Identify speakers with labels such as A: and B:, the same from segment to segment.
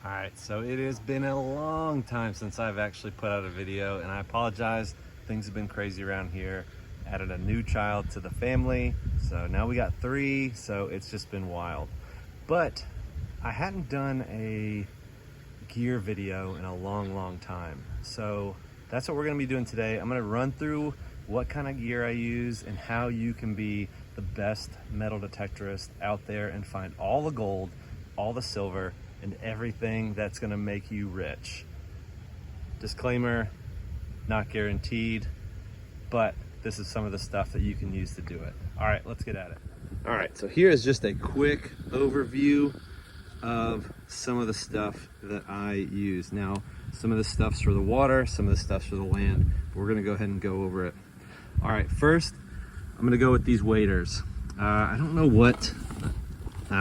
A: All right, so it has been a long time since I've actually put out a video, and I apologize. Things have been crazy around here. Added a new child to the family, so now we got 3, so it's just been wild. But I hadn't done a gear video in a long time. So that's what we're gonna be doing today. I'm gonna run through what kind of gear I use and how you can be the best metal detectorist out there and find all the gold, all the silver, and everything that's gonna make you rich. Disclaimer, not guaranteed, but this is some of the stuff that you can use to do it. All right, let's get at it. All right, so here is just a quick overview of some of the stuff that I use. Now, some of the stuff's for the water, some of the stuff's for the land, but we're gonna go ahead and go over it. All right, first, I'm gonna go with these waders. I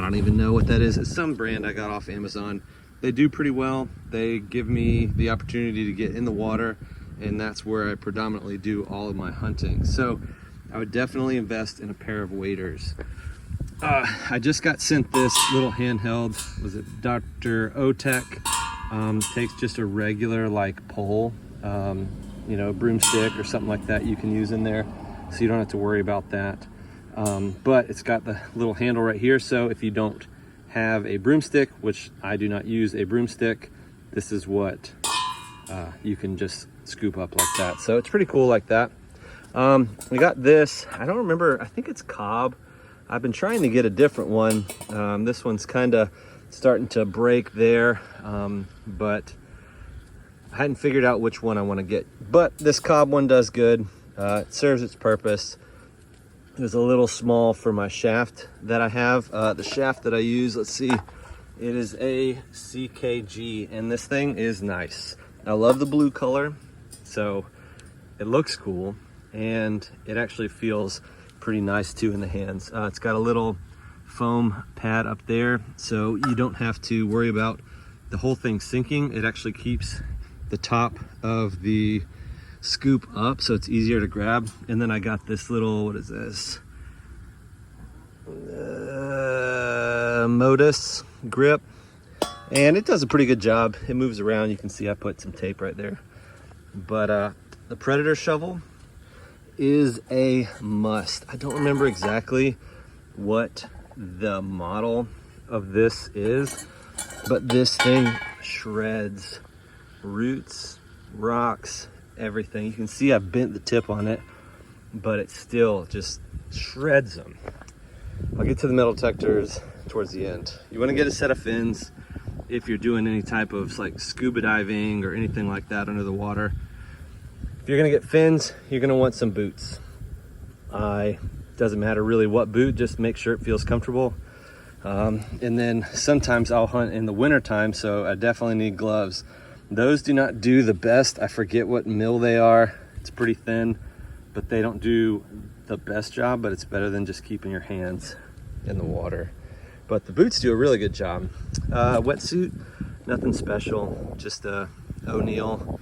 A: don't even know what that is. It's some brand I got off Amazon. They do pretty well. They give me the opportunity to get in the water, and that's where I predominantly do all of my hunting. So I would definitely invest in a pair of waders. I just got sent this little handheld, was it Detectorist? Takes just a regular like pole, broomstick or something like that you can use in there, so you don't have to worry about that. But it's got the little handle right here, so if you don't have a broomstick, which I do not use a broomstick, this is what you can just scoop up like that. So it's pretty cool like that. We got this, I don't remember, I think it's Cobb. I've been trying to get a different one. This one's kind of starting to break there, but I hadn't figured out which one I want to get. But this Cobb one does good. It serves its purpose. It was a little small for my shaft that I have. The shaft that I use, let's see, it is a CKG, and this thing is nice. I love the blue color, so it looks cool, and it actually feels pretty nice too in the hands. It's got a little foam pad up there, so you don't have to worry about the whole thing sinking. It actually keeps the top of the scoop up, so it's easier to grab. And then I got this little, what is this? Modus grip, and it does a pretty good job. It moves around. You can see I put some tape right there. But the Predator shovel is a must. I don't remember exactly what the model of this is, but this thing shreds roots, rocks, everything. You can see I bent the tip on it, but it still just shreds them. I'll get to the metal detectors towards the end. You want to get a set of fins if you're doing any type of like scuba diving or anything like that under the water. If you're gonna get fins, you're gonna want some boots. Doesn't matter really what boot, just make sure it feels comfortable. And then sometimes I'll hunt in the winter time, so I definitely need gloves. Those do not do the best. I forget what mill they are. It's pretty thin, but they don't do the best job, but it's better than just keeping your hands in the water. But the boots do a really good job. Wetsuit, nothing special, just a O'Neill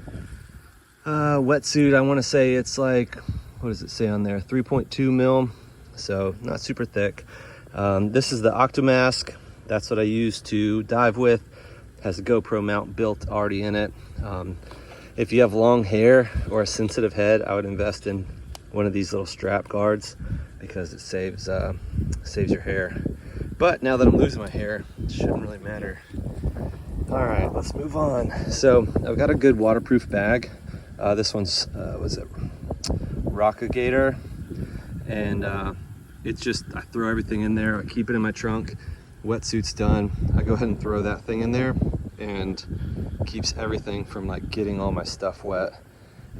A: wetsuit. I want to say it's like, what does it say on there? 3.2 mil, so not super thick. This is the Octomask. That's what I use to dive with. Has a GoPro mount built already in it. If you have long hair or a sensitive head, I would invest in one of these little strap guards because it saves your hair. But now that I'm losing my hair, it shouldn't really matter. All right, let's move on. So I've got a good waterproof bag. This one's, was it Rockigator? And it's just, I throw everything in there, I keep it in my trunk. Wetsuit's done, I go ahead and throw that thing in there, and keeps everything from like getting all my stuff wet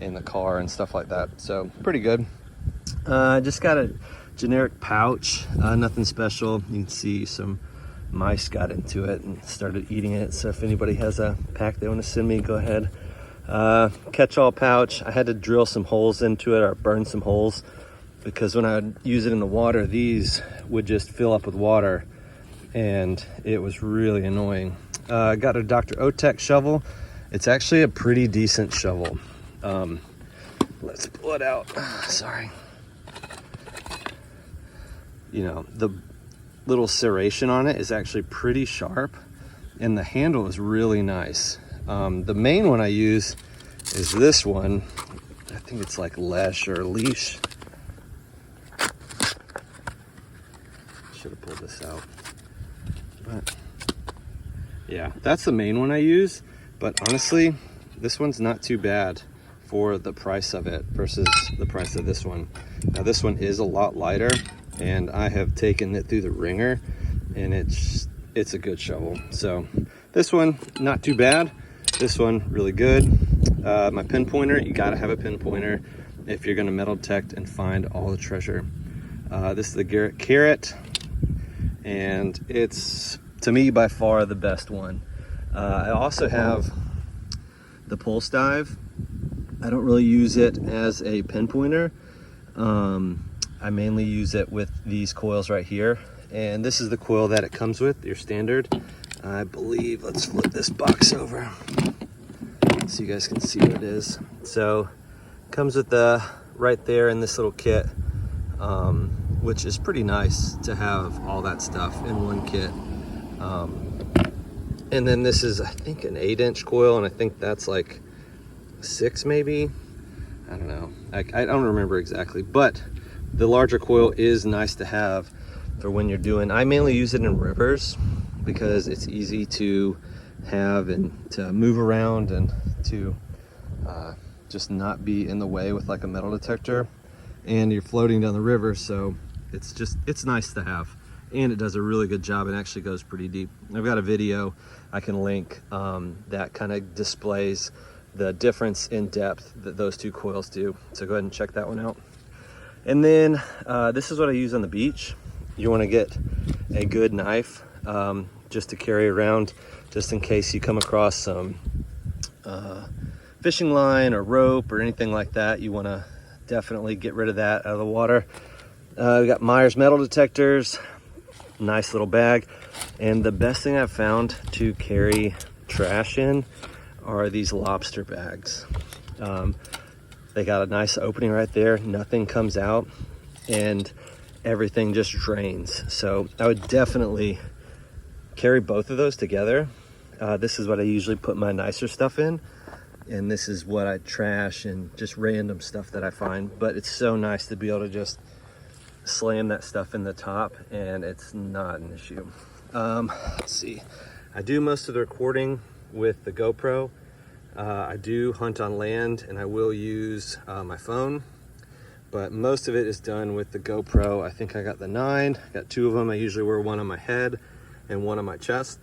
A: in the car and stuff like that. So pretty good. Just got a generic pouch, nothing special. You can see some mice got into it and started eating it. So if anybody has a pack they want to send me, go ahead. Catch-all pouch. I had to drill some holes into it or burn some holes because when I would use it in the water, these would just fill up with water, and it was really annoying. I got a Dr. Otek shovel. It's actually a pretty decent shovel. Let's pull it out. Sorry. You know, the little serration on it is actually pretty sharp, and the handle is really nice. The main one I use is this one. I think it's like Leash or Leash. Should have pulled this out. But yeah, that's the main one I use. But honestly, this one's not too bad for the price of it versus the price of this one. Now this one is a lot lighter, and I have taken it through the ringer, and it's a good shovel. So this one, not too bad. This one, really good. My pinpointer, you gotta have a pinpointer if you're gonna metal detect and find all the treasure. This is the Garrett Carrot, and it's, to me, by far the best one. I also have the Pulse Dive. I don't really use it as a pinpointer. I mainly use it with these coils right here. And this is the coil that it comes with, your standard. I believe, let's flip this box over so you guys can see what it is. So it comes with the, right there in this little kit, which is pretty nice to have all that stuff in one kit. And then this is, I think, an 8-inch coil, and I think that's like 6 maybe. I don't know. I don't remember exactly, but the larger coil is nice to have for when you're doing, I mainly use it in rivers because it's easy to have and to move around and to just not be in the way with like a metal detector, and you're floating down the river, so it's nice to have, and it does a really good job. It actually goes pretty deep. I've got a video I can link that kind of displays the difference in depth that those two coils do, so go ahead and check that one out. And then this is what I use on the beach. You want to get a good knife just to carry around, just in case you come across some fishing line or rope or anything like that. You want to definitely get rid of that out of the water. We got Myers metal detectors, nice little bag. And the best thing I've found to carry trash in are these lobster bags. They got a nice opening right there, nothing comes out, and everything just drains. So I would definitely carry both of those together. This is what I usually put my nicer stuff in, and this is what I trash and just random stuff that I find. But it's so nice to be able to just slam that stuff in the top, and it's not an issue. Let's see, I do most of the recording with the GoPro. I do hunt on land, and I will use my phone, but most of it is done with the GoPro. I think I got the 9, I got 2 of them. I usually wear one on my head and one on my chest,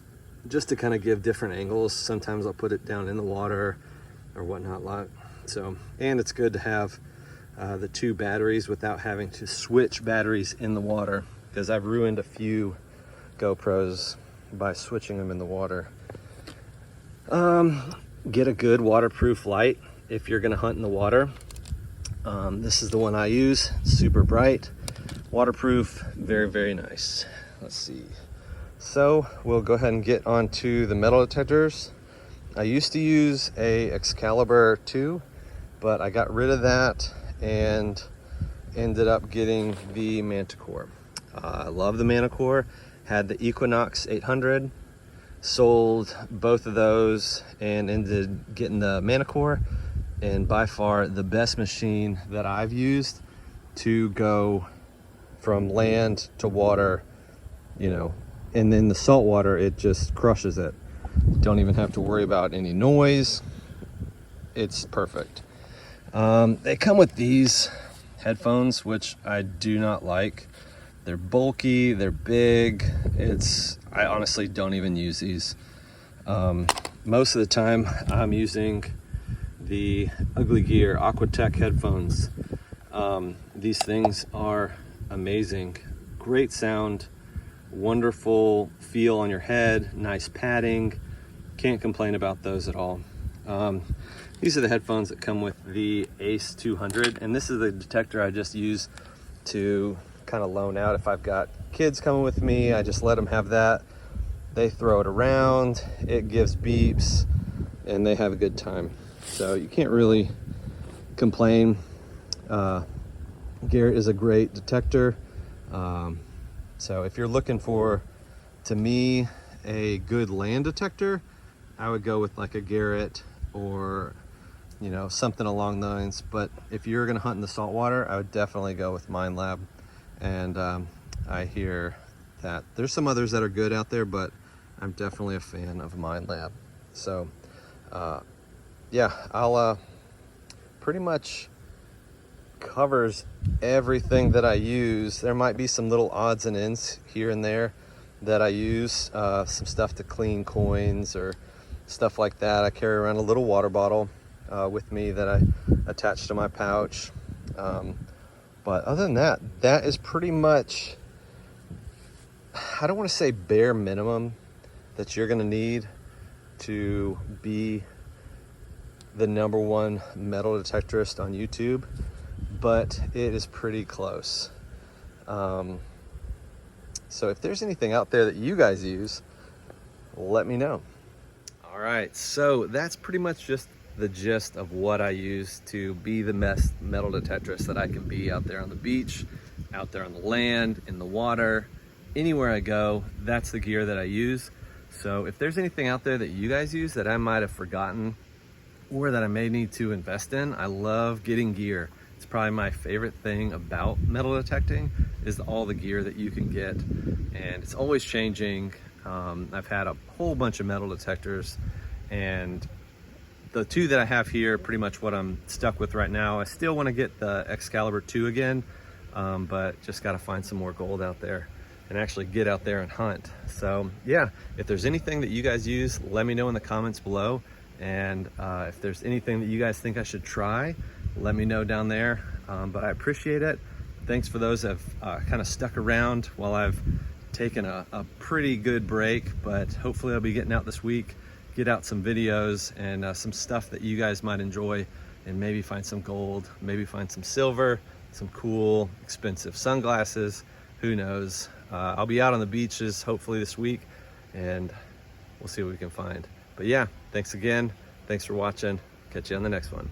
A: just to kind of give different angles. Sometimes I'll put it down in the water or whatnot. So, and it's good to have the 2 batteries without having to switch batteries in the water, because I've ruined a few GoPros by switching them in the water. Get a good waterproof light if you're gonna hunt in the water. This is the one I use, super bright, waterproof, very, very nice. Let's see. So we'll go ahead and get onto the metal detectors. I used to use a Excalibur 2, but I got rid of that and ended up getting the Manticore. I love the Manticore, had the Equinox 800, sold both of those and ended getting the Manticore, and by far the best machine that I've used to go from land to water, you know, and then the salt water, it just crushes it. Don't even have to worry about any noise. It's perfect. They come with these headphones, which I do not like. They're bulky, they're big. I honestly don't even use these. Most of the time I'm using the Ugly Gear Aquatech headphones. These things are amazing. Great sound, wonderful feel on your head, nice padding. Can't complain about those at all. These are the headphones that come with the Ace 200, and this is the detector I just use to kind of loan out. If I've got kids coming with me, I just let them have that. They throw it around, it gives beeps, and they have a good time. So you can't really complain. Garrett is a great detector. So if you're looking for, to me, a good land detector, I would go with like a Garrett or, you know, something along those lines. But if you're gonna hunt in the saltwater, I would definitely go with Mind Lab. And I hear that there's some others that are good out there, but I'm definitely a fan of Mind Lab. So yeah, I'll pretty much covers everything that I use. There might be some little odds and ends here and there that I use, some stuff to clean coins or stuff like that. I carry around a little water bottle with me that I attach to my pouch. But other than that, that is pretty much, I don't want to say bare minimum that you're going to need to be the #1 metal detectorist on YouTube, but it is pretty close. So if there's anything out there that you guys use, let me know. All right, so that's pretty much just the gist of what I use to be the best metal detectorist that I can be out there on the beach, out there on the land, in the water, anywhere I go. That's the gear that I use. So if there's anything out there that you guys use that I might have forgotten or that I may need to invest in, I love getting gear. It's probably my favorite thing about metal detecting is all the gear that you can get, and it's always changing. I've had a whole bunch of metal detectors, and the two that I have here are pretty much what I'm stuck with right now. I still want to get the Excalibur 2 again, but just got to find some more gold out there and actually get out there and hunt. So yeah, if there's anything that you guys use, let me know in the comments below. And if there's anything that you guys think I should try, let me know down there. But I appreciate it. Thanks for those that have kind of stuck around while I've taken a pretty good break, but hopefully I'll be getting out this week, get out some videos and some stuff that you guys might enjoy, and maybe find some gold, maybe find some silver, some cool, expensive sunglasses, who knows. I'll be out on the beaches hopefully this week, and we'll see what we can find. But yeah, thanks again. Thanks for watching. Catch you on the next one.